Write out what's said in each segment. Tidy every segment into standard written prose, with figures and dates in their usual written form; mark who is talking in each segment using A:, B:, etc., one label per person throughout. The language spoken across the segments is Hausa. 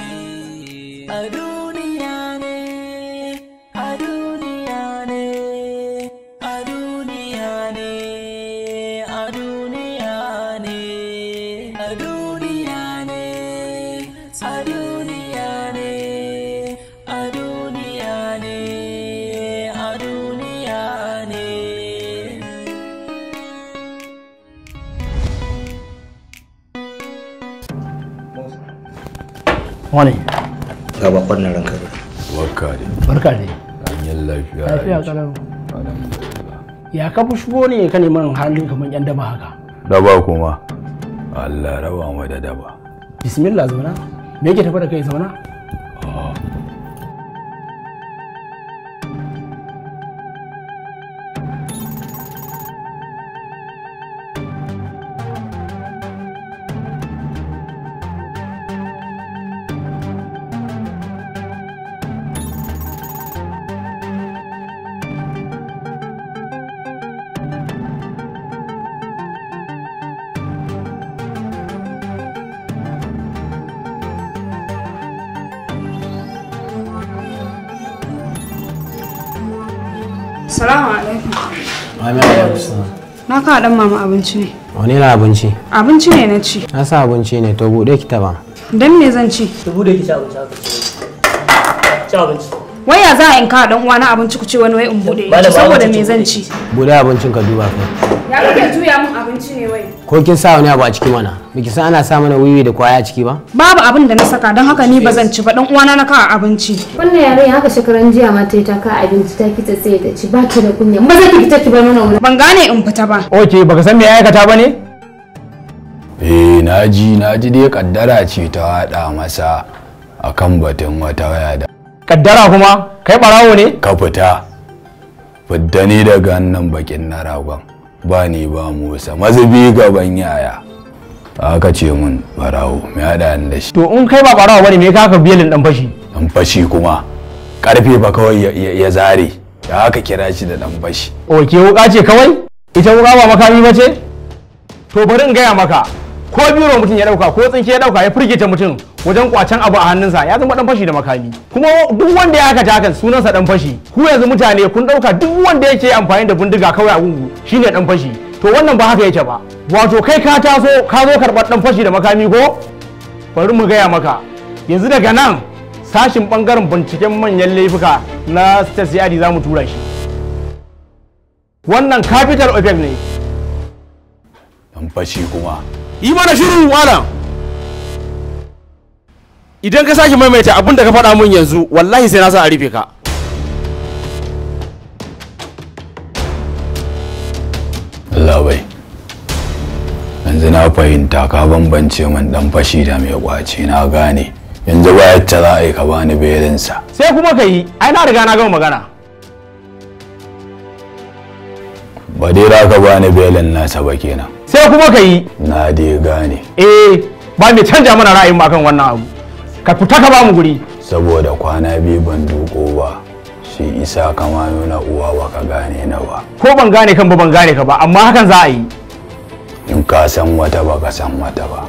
A: a duniya ne, a duniya ne, a duniya ne, a duniya ne, a duniya ne, a duniya ne, a duniya ne, a duniya ne.
B: Wani?
C: Ga bakon nan ranka.
D: Barka ne.
B: Barka ne.
D: Hanyar lafiya.
B: Lafiya kalau. Ya ka shigo ne ka neman halin kamar yan daba haka?
D: Daba kuma. Allah raba mu da daba.
B: Bismillah zauna. Me yake tafi da kai zauna?
E: Salamu alaikum.
F: Mami alaikum.
E: Na kawo dan mama abinci ne.
F: Wani na abinci?
E: Abinci ne na ci.
F: Na sa abinci ne to bude ki taba.
E: Dan me zan ci?
B: Ki bude ki ci abinci haka. Ci abinci.
E: Wai ya za a in kawo dan uwa na abinci ku ce wani wai in bude saboda me zan ci?
F: Bude abincin ka duba kai.
E: Ya kake juya min abinci ne wai?
F: Ko kin sa wani abu a ciki mana? Biki san ana sa mana wiwi da kwaya a ciki ba?
E: Babu abin da na saka don haka ni ba zan ci ba dan uwa na kawo abinci.
G: Wannan yaren haka shekaran jiya ma ta ka abinci ta kita sai ta ci ba ta da kunya. Ba za ki fita ki bar mana wuri.
E: Ban gane in fita ba.
B: Okay, baka san me ya aikata ba ne?
D: Naji dai kaddara ce ta hada masa akan batun wata waya da.
B: Kaddara kuma? Kai barawo ne?
D: Ka fita. Fidda ni daga nan bakin na ragon. Ba ni ba Musa mazubi gaban yaya. Aka ce mun barawo me hada ni da shi.
B: To in kai ba barawo bane me ka belin dan fashi?
D: Dan fashi kuma karfe ba kawai ya zare. Ya aka kira shi da dan fashi.
B: Okay, wuka ce kawai? Ita wuka ba makami ba ce? To bari in gaya maka. Ko biro mutum ya dauka ko tsinke ya dauka ya firgita mutum wajen kwacen abu a hannunsa ya zama dan fashi da makami. Kuma duk wanda ya aikata hakan sunansa dan fashi. Ku yanzu mutane kun dauka duk wanda yake amfani da bindiga kawai a gungu shine dan fashi. To wannan ba haka yake ba. Wato kai ka taso ka zo karɓar dan fashi da makami ko? Bari mu gaya maka. Yanzu daga nan sashin bangaren binciken manyan laifuka na State CID za mu tura shi. Wannan capital offense ne.
D: Dan fashi kuma.
B: Yi mana shiru malam. Idan ka sake maimaita abin da ka faɗa mun yanzu wallahi sai na sa a rufe ka.
D: Allah bai. Yanzu na fahimta ka bambance min dan fashi da mai kwace na gane. Yanzu ba yacce za a yi ka bani belinsa.
B: Sai kuma ka yi, ai na riga na gama magana.
D: Ba dai za ka bani belin nasa ba kenan.
B: Sai kuma ka yi.
D: Na dai gane.
B: Ba mai canja mana ra'ayin ma kan wannan abu. Ka fita ka ba mu guri.
D: Saboda kwana biyu ban duko ba. Shi isa kama nuna uwa ba ka gane na ba.
B: Ko ban gane kan ba ban gane ka ba amma hakan za a yi.
D: In ka san wata ba ka san wata ba.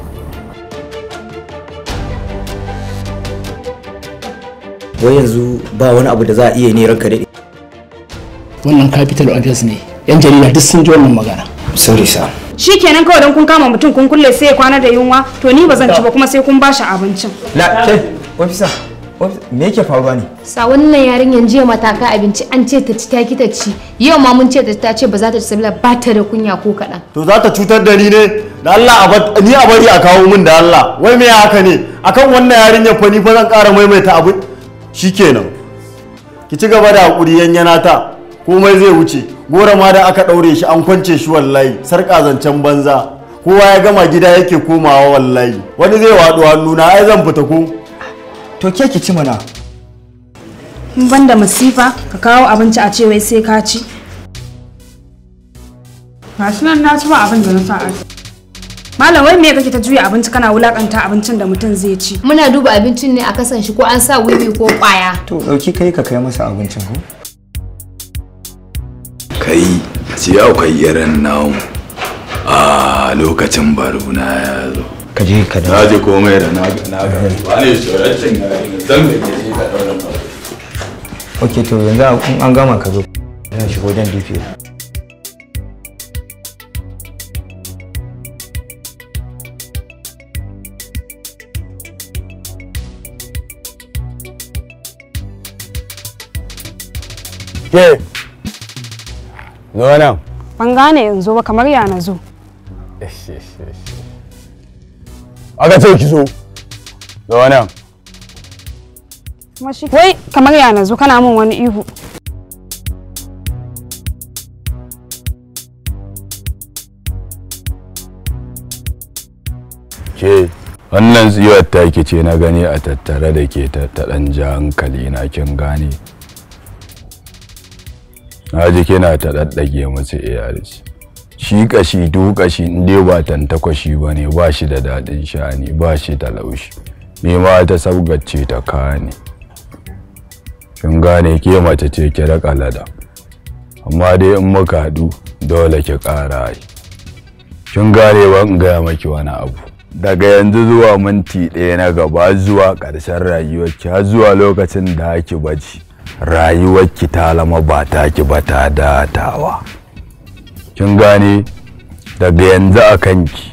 C: Wai yanzu ba wani abu da za a iya ne ranka daɗe.
B: Wannan capital offense ne. Yan jarida duk sun ji wannan magana.
C: Sorry sa.
E: Shikenan kawai don kun kama mutum kun kulle sai ya kwana da yunwa to ni ba zan ci ba kuma sai kun bashi abincin.
C: La, ofisa. Me yake faruwa ne?
G: Sa wannan yarinyar jiya mata ka abinci an ce ta ci ta ki ta ci. Yau ma mun ce ta ce ba za ta ci sabila ba ta da kunya ko kaɗan.
H: To za ta cutar da ni ne? Da Allah ni a bari a kawo min da Allah. Wai me haka ne? Akan wannan yarinyar fa ni fa zan ƙara maimaita abu. Shikenan. Ki ci gaba da hakuri yanyana ta. Komai zai wuce. Gora ma da aka ɗaure shi an kwance shi wallahi. Sarƙa zancen banza. Kowa ya gama gida yake komawa wallahi. Wani zai waɗo hannuna ai zan fita ko.
C: To ke ki ci mana.
E: Ban da masifa ka kawo abinci a ce wai sai ka ci. Gashi nan na ci ba abin da na sa a. Malam wai me kake ta juya abinci kana wulakanta abincin da mutum zai ci?
G: Muna duba abincin ne a kasan shi ko an sa wiwi ko kwaya.
C: To dauki kai ka kai masa abincin ko?
D: Kai sai akwai irin namu. A lokacin baruna ya zo.
C: ka je ka da
D: na je komai da na ga ba ne soyaccen yayi dan da ke shi ka daura na
C: ok to yanzu in an gama ka zo zan shigo wajen DP
D: ke zo nan
E: ban gane yanzu ba kamar ya na zo
D: aka ce ki zo nan
E: wai kamar ya na zo kana min wani ihu
D: ke wannan tsiyar taki ce na gani a tattare da ke ta ɗan ja hankali na kin gane na ji kina ta ɗaɗɗage musu iyalci shi kashi kashi in dai ba tantakwashi ba ne ba shi da daɗin sha'ani ba shi da laushi ni ma ta saugace ta kane kin gane ke mace ce ki raka lada amma dai in muka haɗu dole ki ƙara yi kin gane ba in gaya maki wani abu daga yanzu zuwa minti ɗaya na gaba zuwa ƙarshen rayuwarki har zuwa lokacin da ake baci rayuwarki ta lama ba taki ba ta datawa kin gane daga yanzu a kanki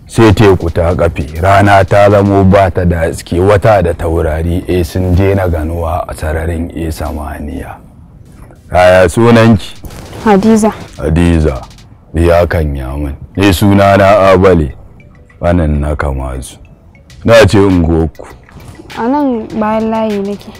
D: sai teku ta kafe rana ta zamo ba ta da haske wata da taurari sun daina ganuwa a sararin samaniya kaya sunanki hadiza ya kan yamin ne suna na abale wannan na kamazu na ce ungoku
E: a nan bayan layi nake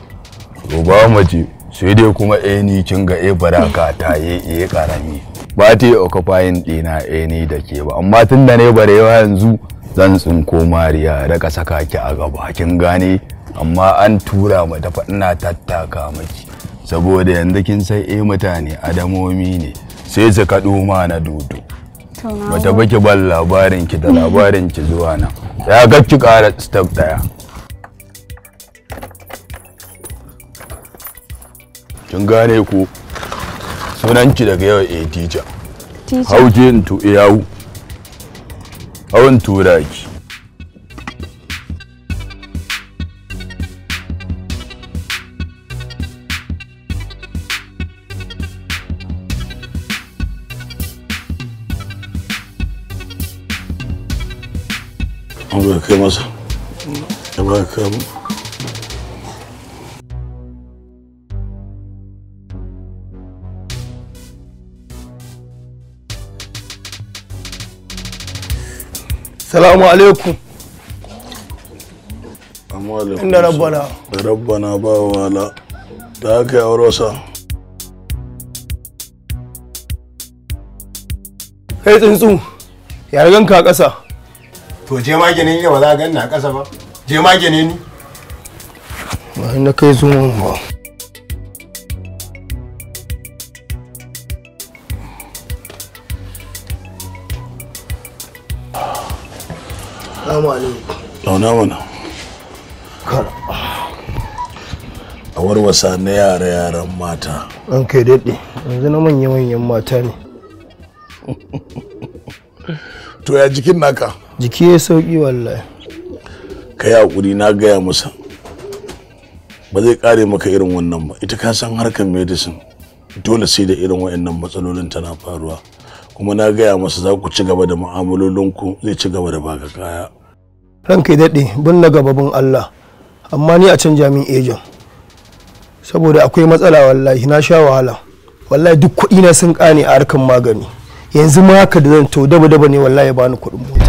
D: to ba mu je sai dai kuma ni kin ga baraka ta yi karami ba ta yi occupying dina ni da ke ba amma tun da ne bare yanzu zan tsinko mariya daga saka ki a gaba kin gane amma an tura mu ta ina tattaka miki saboda yanzu kin sai mutane adamomi ne sai su kaɗo ma na dudu bata baki ban labarin ki da labarin ki zuwa nan ya ga ki ƙara step daya kin gane ko sunanki daga yau teacher hauke in to yawo hawan tura ki
I: an kai masa ya ba ka mu
J: salamu alaikum
I: inda rabbana ba wala da aka yi aurosa
J: kai tsuntsu ya rigan ka ƙasa
B: to je maganin yau ba za a ganna a ƙasa ba je maganin ni
J: ba inda kai zuwan ba salamu alaikum
I: launa mana a warwasa na yaran mata
J: an kai daɗe yanzu na manya-manyan mata ne
I: to ya jikin naka
J: jiki ya sauki wallahi
I: kai hakuri na gaya masa ba zai kare maka irin wannan ba ita ka san harkar medicine dole sai da irin wayannan matsalolin tana faruwa kuma na gaya masa za ku ci gaba da mu'amalolinku zai ci gaba da baka kaya
J: ranka daɗe bin na gababin Allah amma ni a can jami'in ejan saboda akwai matsala wallahi na sha wahala wallahi duk kuɗi na sun ƙane a harkan magani yanzu ma haka da zan to daba ne wallahi bani kuɗin mota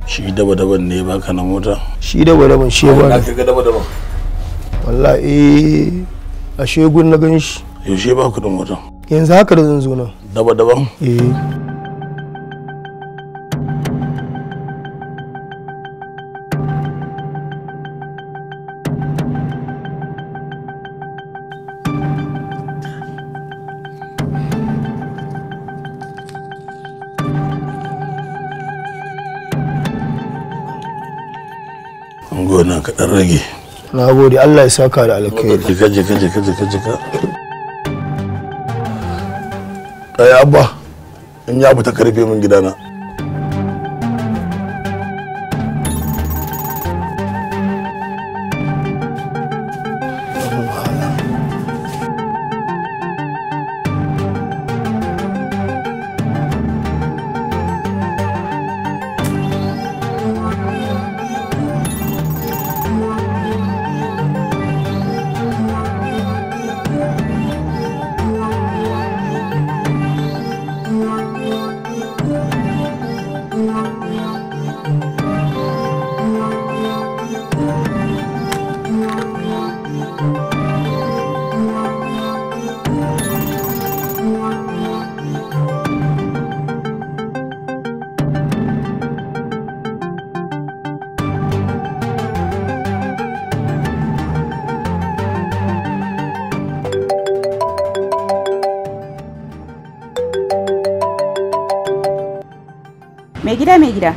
I: shi daba ne baka na mota
J: shi daba shi ba
I: ka ga daba
J: wallahi a shegun na gan shi
I: yaushe ba kuɗin mota
J: yanzu haka da zan zo nan
I: daba gona ka dan rage
J: na gode Allah ya saka da alkhairi
I: jika kai abba in ya fita karfe min gidana.
E: Mai gida.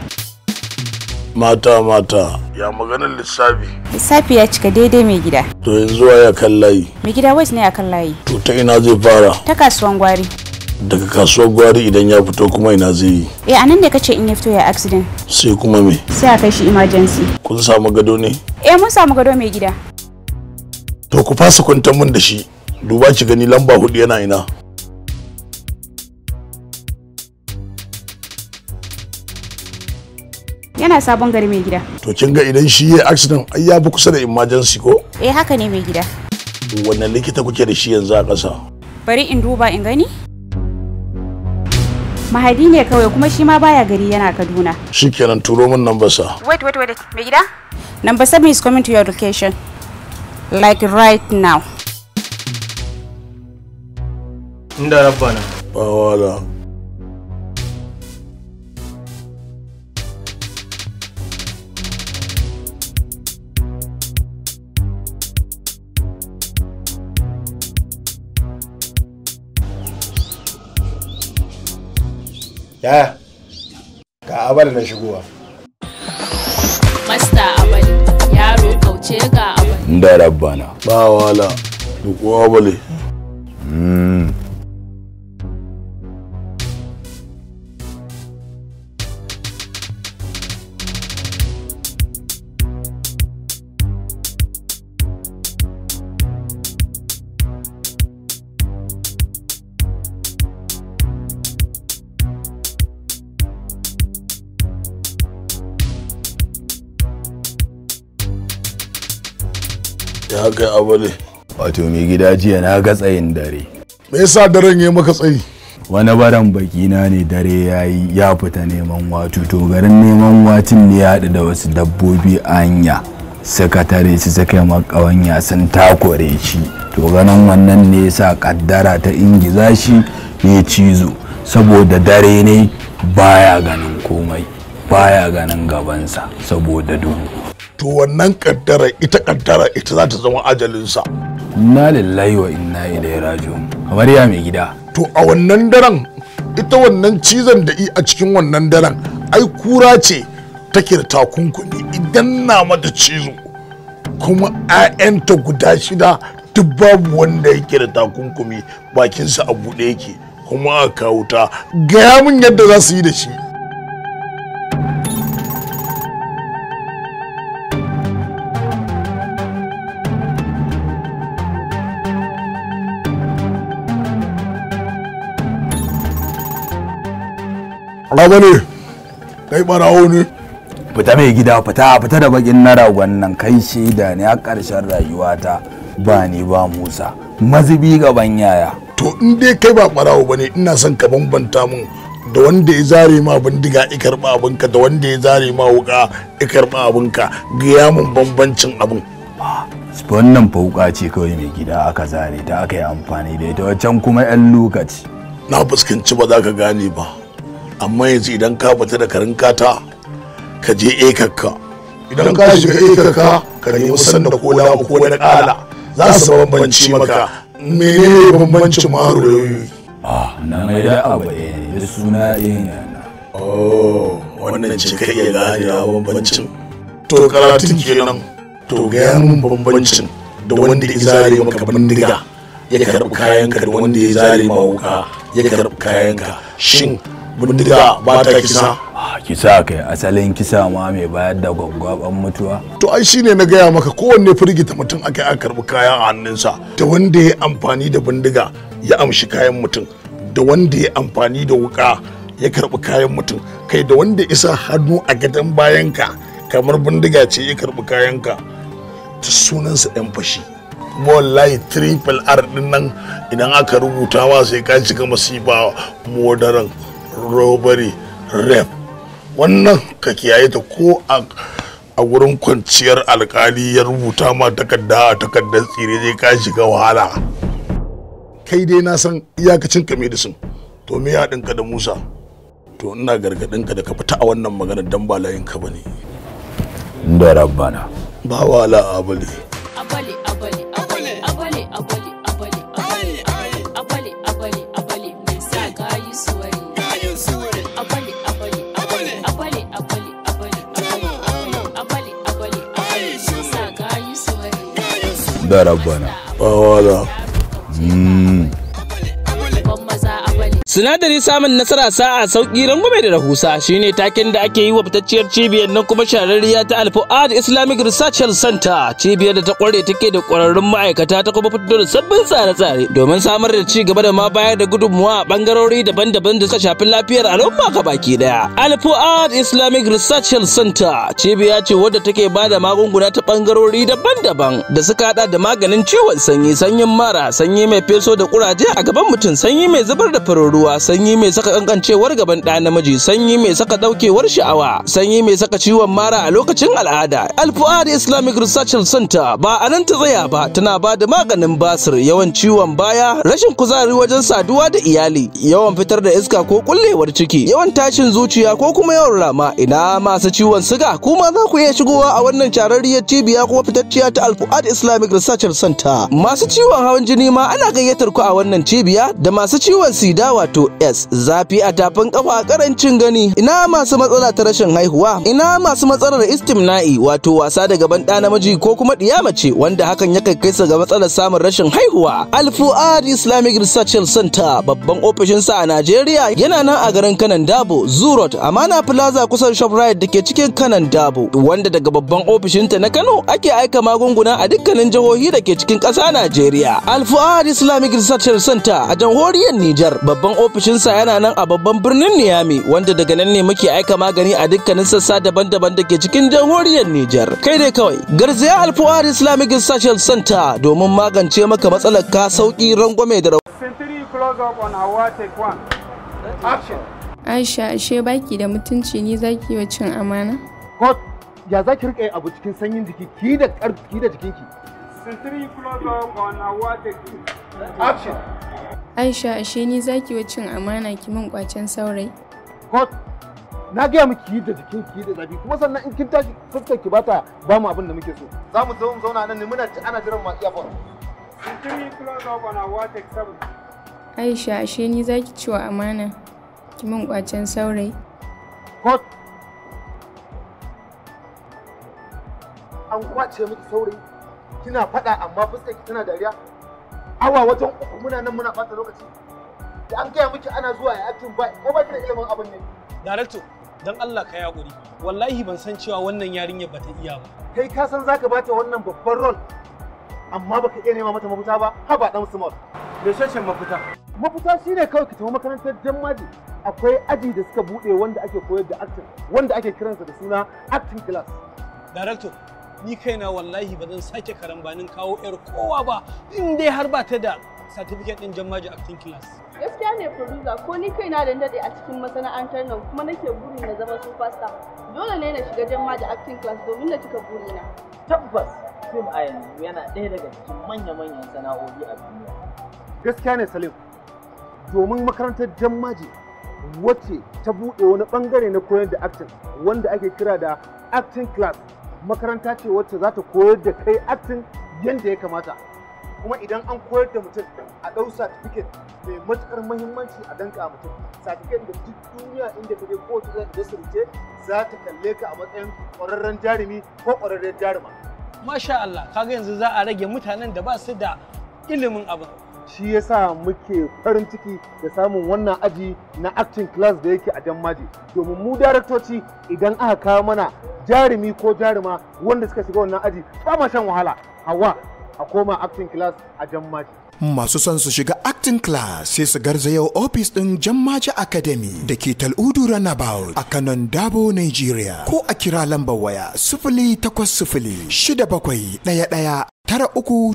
I: Mata. Ya maganar lissafi.
E: Lissafi ya cika daidai mai gida.
I: To yanzu ya kan layi.
E: Mai gida wais ne a kan layi.
I: To ta ina zai fara?
E: Ta kasuwan gwari.
I: Daga kasuwar gwari idan ya fito kuma ina zai yi?
E: Anan ne kace in ya fito ya accident.
I: Sai kuma me?
E: Sai a kai shi emergency.
I: Kun samu gado ne?
E: Mun samu gado mai gida.
I: To ku fasa kwantar mun da shi. Duba ki gani lamba 4 yana ina.
E: Yana sabon gari mai gida.
I: To kin ga idan shi ya accident ai ya bi kusa da emergency ko?
E: Haka ne mai gida.
I: Wannan likita kuke da shi yanzu a ƙasa?
E: Bari in duba in gani. Mahadi ne kawai kuma shi ma baya gari yana Kaduna.
I: Shikenan turo min number sa.
E: Wait. Mai gida? Number 7 is coming to your location. Like right now.
J: Inda rabbana.
I: Ba wala.
B: Yaya, ga abal na shigowa.
K: Masta abal, yaro kauce ga abal.
D: Da rabbana.
I: Ba wala, duk abale. Ya kai abale.
D: Wato mai gida jiya na ga tsayin dare.
I: Me yasa daren ya maka tsayi?
D: Wani baran baki na ne dare yayi ya fita neman watu to garin neman watin ne ya haɗu da wasu dabbobi a hanya. Suka tare shi suka yi makawanya sun takure shi. To ganin wannan ne yasa kaddara ta ingiza shi ya cizo saboda dare ne baya ganin komai baya ganin gabansa saboda duhu.
I: To wannan kaddara ita za ta zama ajalinsa.
D: Inna lillahi wa inna ilaihi raji'un. Kamar ya mai gida.
I: To a wannan daren ita wannan cizon da a cikin wannan daren ai kura ce take da takunkumi idan na mata cizo kuma 'ya'yanta guda 6 duk babu wanda yake da takunkumi bakinsa a buɗe yake kuma a kawo ta gaya min yadda za su yi da shi. Raba ne, kai barawo ne.
D: Fita mai gida fita da bakin na ragon nan kai shaida ne a ƙarshen rayuwata ba ni ba Musa mazubi gaban yaya.
I: To in dai kai ba barawo bane ina son ka bambanta mun da wanda ya zare ma bindiga ya karba abinka da wanda ya zare ma wuka ya karba abinka gaya mun bambancin abin.
D: Wannan fauka ce kawai mai gida aka zare ta aka yi amfani da ita wancan kuma 'yan lokaci.
I: Na fuskanci ba za ka gane ba. Amma yanzu idan ka fita da karin kata ka je ekakka idan ka shiga ekakka ka nemi sanda ko lamu ko na kala za su bambanci maka menene bambancin maharoyi.
D: Na mai da abu da suna yana.
I: Wannan ce ka iya gane bambancin. To karatun kenan to gaya mun bambancin da wanda ya zare maka bindiga ya karɓi kayanka da wanda ya zare ma wuka ya karɓi kayanka shin bindiga ba ta kisa?
D: Kisa kai asalin kisa ma mai bayar da gwaggwaban mutuwa.
I: To ai shine na gaya maka kowanne firgita mutum aka aka karɓi kaya a hannunsa, da wanda ya amfani da bindiga ya amshi kayan mutum, da wanda ya amfani da wuka ya karɓi kayan mutum, kai da wanda isa hannu a gadon bayanka kamar bindiga ce ya karɓi kayanka, ta sunansa ɗan fashi. Wallahi triple R din nan idan aka rubuta ma sai ka cika masifa, modaran, robbery, rape. Wannan ka kiyaye ta ko a wurin kwanciyar alkali ya rubuta ma takarda a takardar tsire zai ka shiga wahala. Kai dai na san iyakacin ka medicine, to me ya ɗinka da Musa? To ina gargaɗin ka da ka fita a wannan maganar dan ba layin ka bane.
D: Da rabbana.
I: Ba wala abali.
D: Da rabbana.
I: Ba wala.
L: Sinadari samun nasara sa'a sauki rangume da rahusa shine taken da ake yi wa fitacciyar cibiyar nan kuma shararriya ta Al-Fuad Islamic Research Center, cibiyar da ta kware take da kwararrun ma'aikata ta kuma fito da sabbin tsare-tsare domin samar da ci gaba da ma bayar da gudunmuwa a bangarori daban-daban da suka shafi lafiyar al'umma gabaki daya. Al-Fuad Islamic Research Center cibiya ce wadda take ba da magunguna ta bangarori daban-daban da suka hada da maganin ciwon sanyi, sanyin mara, sanyi mai feso da kuraje a gaban mutum, sanyi mai zubar da faroro, sanyi mai saka kankancewar gaban ɗa namiji, sanyi mai saka daukewar sha'awa, sanyi mai saka ciwon mara a lokacin al'ada. Al-Fuad Islamic Research Center ba a nan ta tsaya ba, tana ba da maganin basir, yawan ciwon baya, rashin kuzari wajen saduwa da iyali, yawan fitar da iska ko kullewar ciki, yawan tashin zuciya ko kuma yawan rama. Ina masu ciwon siga kuma za ku iya shigowa a wannan shararriyar cibiya kuma fitacciya ta Al-Fuad Islamic Research Center. Masu ciwon hawan jini ma ana gayyatar ku a wannan cibiya, da masu ciwon sida wato S, zafi a tafin kafa, karancin gani, ina masu matsala ta rashin haihuwa, ina masu matsalar istimna'i wato wasa da gaban ɗa namiji ko kuma ɗiya mace wanda hakan ya kai su ga matsalar samun rashin haihuwa. Al-Fuad Islamic Research Center babban ofishin sa a Najeriya yana nan a garin Kanan Dabo, Zoo Road, Amana Plaza kusan Shoprite da ke cikin Kanan Dabo, wanda daga babban ofishinta na Kano ake aika magunguna a dukkanin jihohi da ke cikin ƙasa Najeriya. Al-Fuad Islamic Research Center a jamhuriyar Nijar babban ofishinsa yana nan a babban birnin Niamey, wanda daga nan ne muke aika magani a dukkanin sassa daban-daban da ke cikin jamhuriyar Nijar. Kai dai kawai garzaya Al-Fuad Islamic Research Center domin magance maka matsalar ka sauki rangwame da
M: Aisha, ashe baki da mutunci ni zaki wa cin amana?
N: God, ya zaki rika yin abu cikin sanyin jiki ki da karfi da jikinki. Action.
M: Aisha, ashe ni zaki wa cin amana ki min kwacen saurayi.
N: God, na gaya miki yi da jikin ki da zafi kuma sannan in kin tashi fuskar ki bata ba mu abin da muke so. Za mu zo mu zauna nan ne muna ci ana jiran ma iya fara.
M: Aisha, ashe ni zaki ci wa amana ki min kwacen saurayi.
N: God, an kwace miki saurayi kina faɗa amma fuskar ki tana dariya. Awa wajen uku muna nan muna ɓata lokaci. Da an gaya miki ana zuwa ya acting ba ko ba ki da ilimin abin ne.
O: Director, dan Allah ka yaƙuri. Wallahi ban san cewa wannan yarinyar bata iya ba.
N: Kai ka san zaka bata wannan babban role amma baka iya nema mata mafita ba. Ha ba dan small. Me shashin mafita? Mafita shine kawai ki tafi makarantar Jammaji. Akwai aji da suka bude wanda ake koyar da acting, wanda ake kiransa da suna acting class.
O: Director, ni kaina wallahi ba zan sake karambanin kawo yar kowa ba in dai har ba ta da certificate din Jammaji acting class.
P: Gaskiya ne producer, ko ni kaina da dade a cikin masana'antar nan kuma nake burin na zama superstar. Dole ne na shiga Jammaji acting class domin na cika burina.
Q: Tabbas fim a yanzu yana ɗaya daga cikin manya-manyan sana'o'i a duniya.
N: Gaskiya ne Salim, domin makarantar Jammaji wacce ta buɗe wani ɓangare na koyar da acting wanda ake kira da acting class. Makaranta ce wacce za ta koyar da kai acting yadda ya kamata. Kuma idan an koyar da mutum a ɗau certificate mai matuƙar muhimmanci a danka mutum. Certificate da duk duniya inda ka je kowace zai ce za ta kalle ka a matsayin ƙwararren jarumi ko ƙwararren jaruma.
O: Masha Allah, kaga yanzu za a rage mutanen da ba su da ilimin abin.
N: shi yasa muke farin ciki da samun wannan aji na acting class da yake a Jammaje, domin mu daraktoci idan aka kawo mana jarumi ko jaruma wanda suka shiga wannan aji ba ma shan wahala. Hawa a koma acting class a Jammaje.
R: Masu son su shiga acting class sai su garzayo ofis ɗin Jammaje Academy da ke Tal'udu Runabout a Kanon Dabo, Nigeria. Ko a kira lambar waya 0806711 9391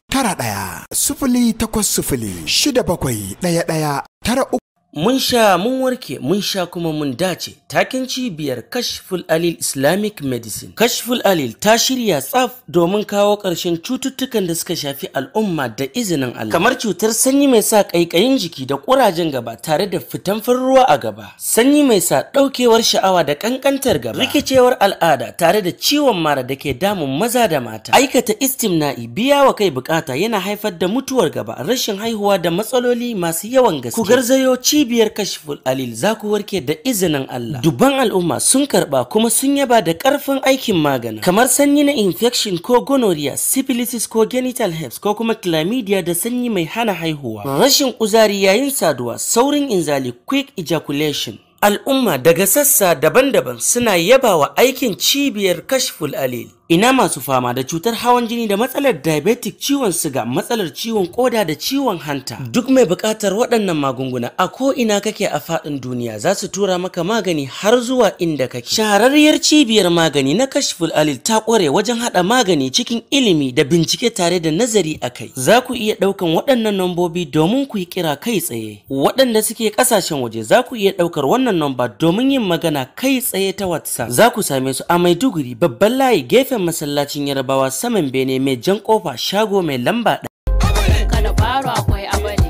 R: 0806711 9391.
S: Mun sha mun warke mun sha kuma mun dace. Taken cibiyar Kashful Alil Islamic Medicine. Kashful Alil ta shirya tsaf domin kawo ƙarshen cututtukan da suka shafi al'umma da izinin Allah. Kamar cutar sanyi mai sa ƙaiƙayin jiki da ƙurajen gaba tare da fitan ruwa a gaba. Sanyi mai sa ɗaukewar sha'awa da ƙanƙantar gaba. Rikicewar al'ada tare da ciwon mara da ke damun maza da mata. Aikata istimna'i biya wa kai bukata yana haifar da mutuwar gaba, rashin haihuwa da matsaloli masu yawan gaske. Ku garzayo cibiyar Kashful Alil za ku warke da izinin Allah. Dubban al'umma sun karba kuma sun yaba da karfin aikin magana kamar sanyi na infection ko gonorrhea, syphilis ko genital herpes ko kuma chlamydia da sanyi mai hana haihuwa, rashin kuzari yayin saduwa, saurin inzali, quick ejaculation. Al'umma daga sassa daban-daban suna yabawa aikin cibiyar Kashful Alil. Ina masu fama da cutar hawan jini da matsalar diabetic, ciwon siga, matsalar ciwon koda da ciwon hanta. Duk mai buƙatar waɗannan magunguna a ko ina kake a faɗin duniya za su tura maka magani har zuwa inda kake. Shahararriyar cibiyar magani na Kashful Alil ta ƙware wajen haɗa magani cikin ilimi da bincike tare da nazari a kai. Za ku iya ɗaukan waɗannan nambobi domin ku yi kira kai tsaye. Waɗanda suke ƙasashen waje za ku iya ɗaukar wannan namba domin yin magana kai tsaye ta WhatsApp. Za ku same su a Maiduguri, babban layi gefen masallacin Yarbawa, saman bene mai jan kofa, shago mai lamba ɗaya.
K: Kada baro akwai abali,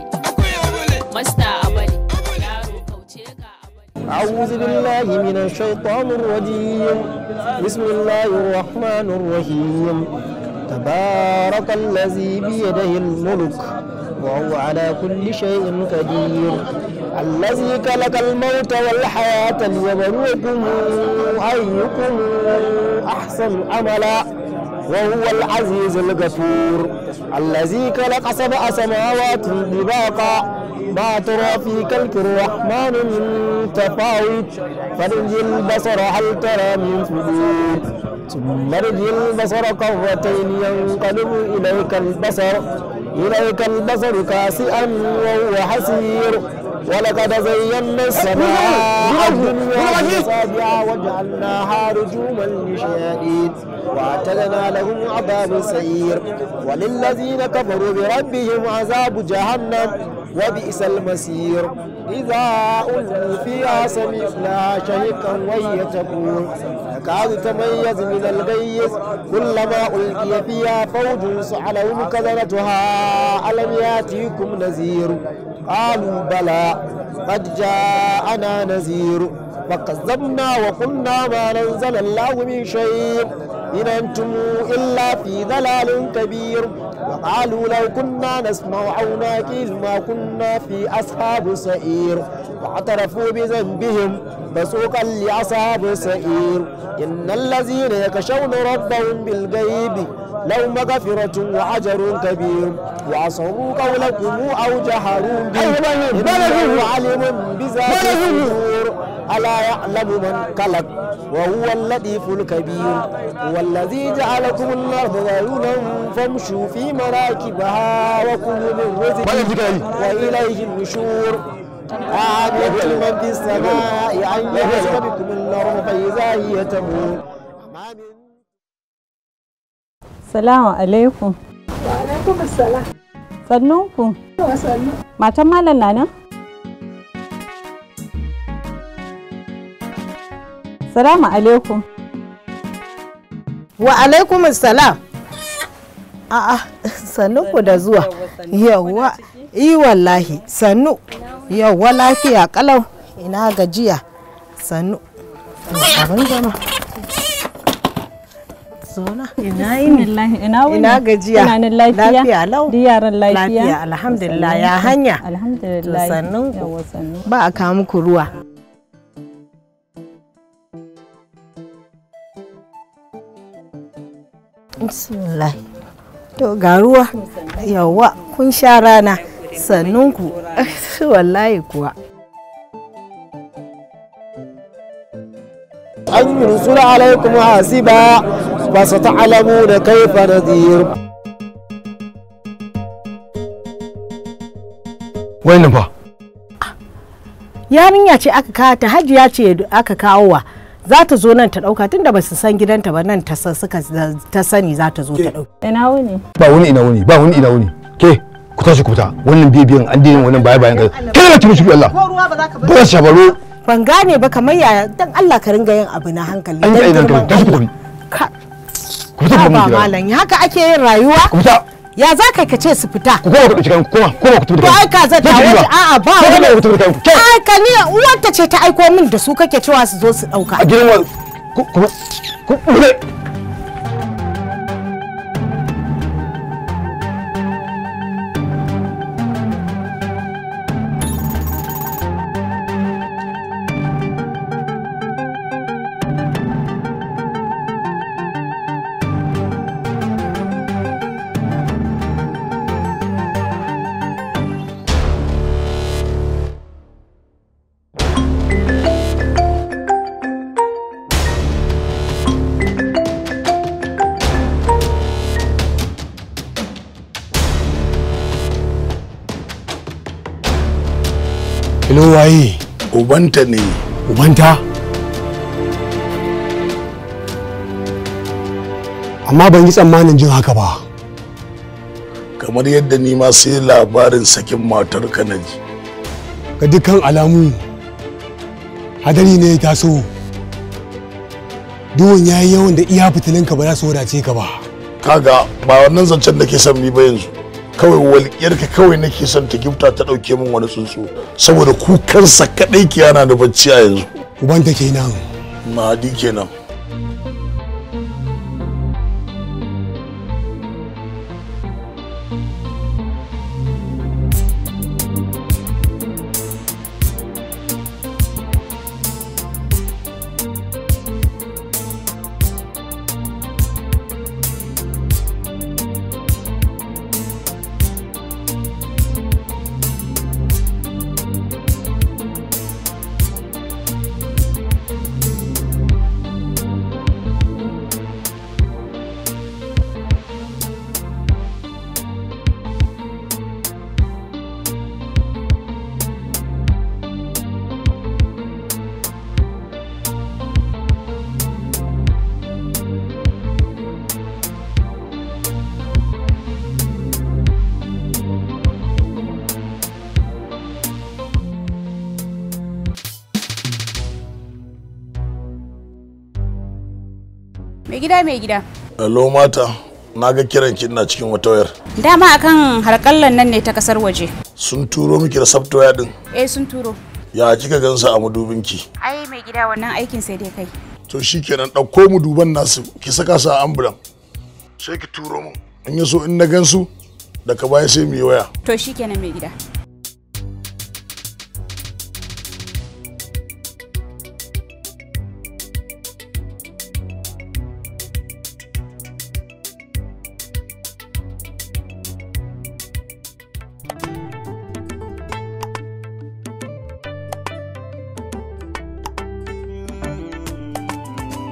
K: masta abali, yaro kauce ga abali.
J: أعوذ بالله من الشيطان الرجيم بسم الله الرحمن الرحيم تبارك الذي بيده الملك وهو على كل شيء قدير الذي خلق الموت والحياة ليبلوكم أيكم أحسن عملا وهو العزيز الغفور الذي خلق 7 سماوات طباقا ما ترى في خلق الرحمن من تفاوت فارجع البصر هل ترى من فطور ثم ارجع البصر كرتين ينقلب إليك البصر كاسئا وهو حسير ولقد زينا السماء الدنيا بمصابيح وجعلناها رجوما للشياطين واعتدنا لهم عذاب السعير وللذين كفروا بربهم عذاب جهنم وبئس المصير إذا ألقوا فيها سمعوا لها شهيقا وهي تقول تكاد تميز من الغيظ كلما ألقي فيها فوج سألهم كذرتها ألم يأتيكم نذير قالوا بلى قد جاءنا نذير فكذبنا وقلنا ما نزل الله من شيء إن أنتم إلا في ضلال كبير وقالوا لو كنا نسمع أو نعقل ما كنا في أصحاب السعير واعترفوا بذنبهم فسوقا لأصحاب السعير إن الذين يخشون ربهم بالغيب لهم مغفرة وأجر كبير وأسروا قولكم أو جهروا به إنه عليم بذات الصدور ألا يعلم من خلق وهو اللطيف الكبير هو الذي جعلكم الأرض ذلولا فامشوا في مراكبها وكلوا من رزقه وإليه النشور آمنت من في السماء أن يخسف بكم الأرض فإذا هي تمور.
T: Salamu alaikum.
P: Wa alaikum assalam.
T: Sannunku.
P: Sannu.
T: Matan malam na nan? Salamu alaikum.
U: Wa alaikum assalam. A'a, sannunku da zuwa. Yawwa, wallahi, sannu. Yawwa lafiya kalau. Ina gajiya. Sannu. Abin zama. Zona. Ina yini. Ina gajiya.
T: Ina nan lafiya.
U: Lafiya lau.
T: Di yaran lafiya.
U: Lafiya alhamdulillah ya hanya.
T: Alhamdulillah.
U: Sannun ku. Ba a kawo muku ruwa. Bismillah. To ga ruwa. Yawwa kun sha rana. Sannunku. Wallahi kuwa.
A: أن يرسل عليكم حاسبا فستعلمون كيف نذير.
B: Wayannan fa?
U: Yarinya ce aka kawo ta, Hajiya ce aka kawo wa. Za ta zo nan ta dauka tunda ba su san gidanta ba, nan ta sani za ta zo ta dauka.
T: Ina wuni?
B: Ba wani ina wuni, ba wani ina wuni. Ke ku tashi ku fita. Wannan bibiyan an dinin wannan bayan ka. Kada ki mushi Allah.
U: Ko ruwa ba za ka
B: ba. Ba shabaro.
U: Ban gane ba kamar yaya, dan Allah ka ringa yin abu na hankali.
B: An yi idan ka tashi ku tafi. Ku fita ku
U: ba malam, haka ake yin rayuwa?
B: Ku fita.
U: Ya za ka ce su fita?
B: Ku koma ku cikin koma ku tafi.
U: To ai ka zata wace a'a ba wani. Ai ka ni uwarta ce ta aiko min da su kake cewa su zo su dauka.
B: A gidan ku
A: Ilo waye?
I: Ubanta ne.
A: Ubanta? Amma ban yi tsammanin jin haka ba.
I: Kamar yadda ni ma sai labarin sakin matar ka na ji.
A: Ga dukkan alamu hadari ne ya taso. Duhun ya yi yawan da iya fitilinka ba za su wadace ka ba.
I: Kaga ba wannan zancen da ke son ni ba yanzu. Kawai walƙiyarka kawai nake son ta gifta ta ɗauke min wani tsuntsu saboda kukansa kaɗai ke yana da bacci a yanzu.
A: Ubanta kenan.
I: Mahadi kenan.
E: Mai gida.
I: Hello mata, na ga kiran ki ina cikin wata wayar.
E: Dama akan harkallan nan ne ta kasar waje.
I: Sun turo miki da software din?
E: Sun turo.
I: Ya kika gansa a madubin ki?
E: Ai mai gida wannan aikin sai dai kai.
I: To shikenan dauko mu duban nasu ki saka su a ambulan. Sai ki turo mu. In yaso in na gansu daga baya sai mu yi waya.
E: To shikenan mai gida.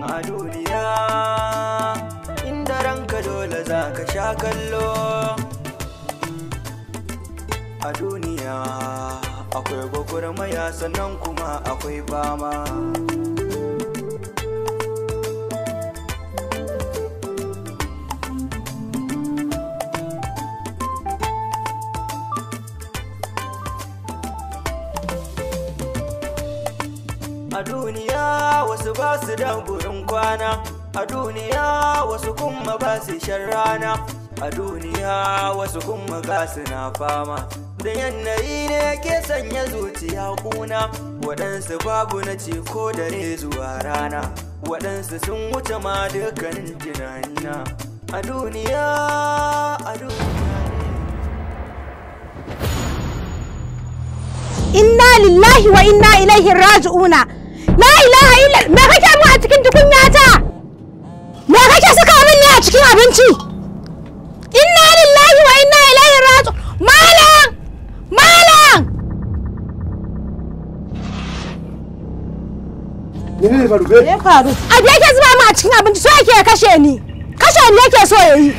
C: A duniya inda ranka dole za ka sha kallo. A duniya akwai gwagwarmaya sannan kuma akwai fama. A duniya wasu ba su da gurin kwana, a duniya wasu kuma ba su shan rana, a duniya wasu kuma ga na fama. Da yanayi ne ke sanya zuciya kuna, waɗansu babu na ce ko dare zuwa rana, waɗansu sun wuce ma dukkanin tunanina. A duniya, a duniya.
U: Inna lillahi wa inna ilaihi raji'una. La ilaha illa, me kake mu a cikin tukunyata? Me kake saka min ne a cikin abinci? Inna lillahi wa inna ilaihi raji'un. Malam!
N: menene faru be
U: me faru a da yake zuba mu a cikin abinci so yake kashe ni yake so yayi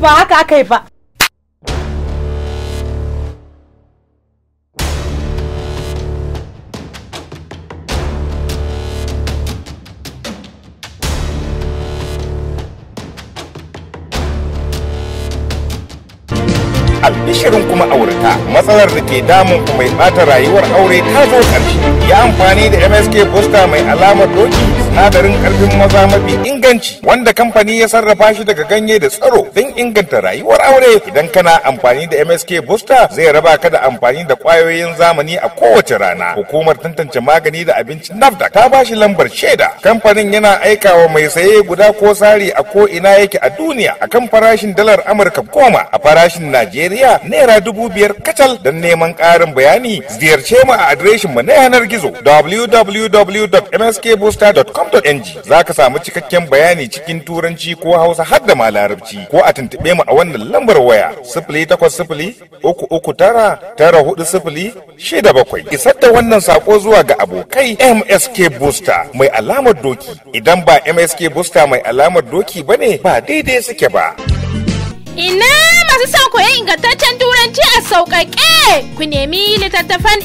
U: ba haka akai ba
F: albishirin kuma aurata matsalar da ke damun ku mai bata rayuwar aure ta zo ƙarshe. Ya amfani da MSK Booster mai alamar doki sinadarin karfin maza mafi inganci wanda kamfani ya sarrafa shi daga ganye da tsaro don inganta rayuwar aure. Idan kana amfani da MSK Booster zai raba ka da amfani da kwayoyin zamani a kowace rana. Hukumar tantance magani da abinci NAFDAC ta bashi lambar shaida. Kamfanin yana aikawa mai saye guda ko sari a ko ina yake a duniya akan farashin dalar Amurka 10 a farashin Najeriya naira 5,000 kacal. Don neman ƙarin bayani ziyarce mu a adireshin mu na yanar gizo www.mskbooster.com.ng. za ka samu cikakken bayani cikin turanci ko hausa har da ma larabci ko a tuntuɓe mu a wannan lambar waya 080-393-940-67. Isar da wannan sako zuwa ga abokai MSK Booster mai alamar doki. Idan ba MSK Booster mai alamar doki bane ba daidai suke ba.
K: Ina masu son koyon ingantaccen turanci a sauƙaƙe ku nemi littattafan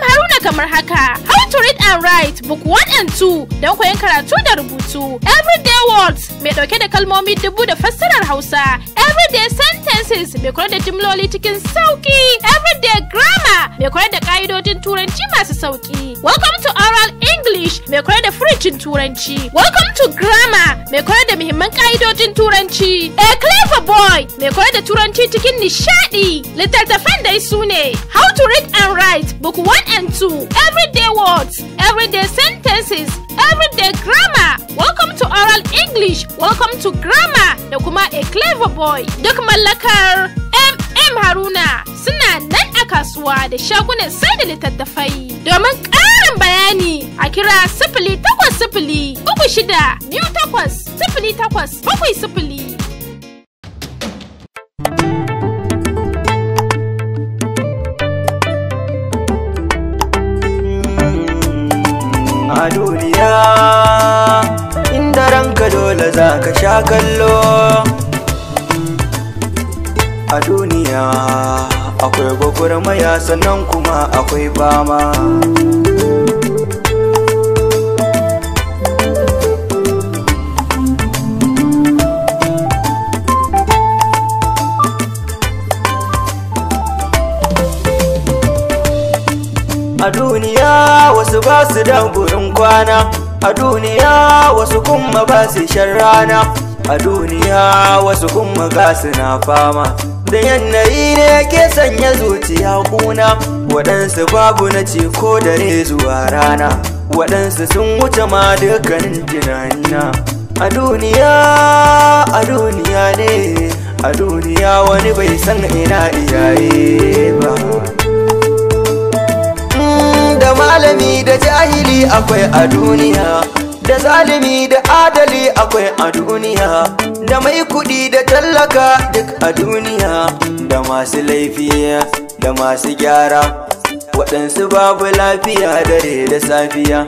K: Haruna kamar haka. How to read and write book 1 and 2 don koyon karatu da rubutu. Everyday words mai ɗauke da kalmomi 1000 da fassarar Hausa. Everyday sentences mai koyar da jimloli cikin sauƙi. Everyday grammar mai koyar da ƙa'idojin turanci masu sauƙi. Welcome to oral English mai koyar da furucin turanci. Welcome to grammar mai koyar da muhimman ƙa'idojin turanci. A clever boy mai koyar da turanci cikin nishadi. Littattafan dai su ne How to read and write book 1 and 2, everyday words, everyday sentences, everyday grammar. Welcome to oral English, welcome to grammar da kuma a clever boy. Duk mallakar Haruna suna nan a kasuwa da shagunan sai da littattafai. Domin ƙarin bayani a kira 0800-3628-0870.
C: A duniya inda ranka dole za ka sha kallo. A duniya akwai gwagwarmaya sannan kuma akwai fama. A duniya wasu ba su da gurin kwana, a duniya wasu kuma ba su shan rana, a duniya wasu kuma ga su na fama. Da yanayi ne ke sanya zuciya kuna, waɗansu babu na ce ko dare zuwa rana, waɗansu sun wuce ma dukkanin tunanina. A duniya ne, a duniya wani bai san ina iyaye ba. Da malami da jahili akwai a duniya, da zalimi da adali akwai a duniya, da mai kudi da tallaka duk a duniya, da masu laifi da masu gyara, waɗansu babu lafiya dare da safiya.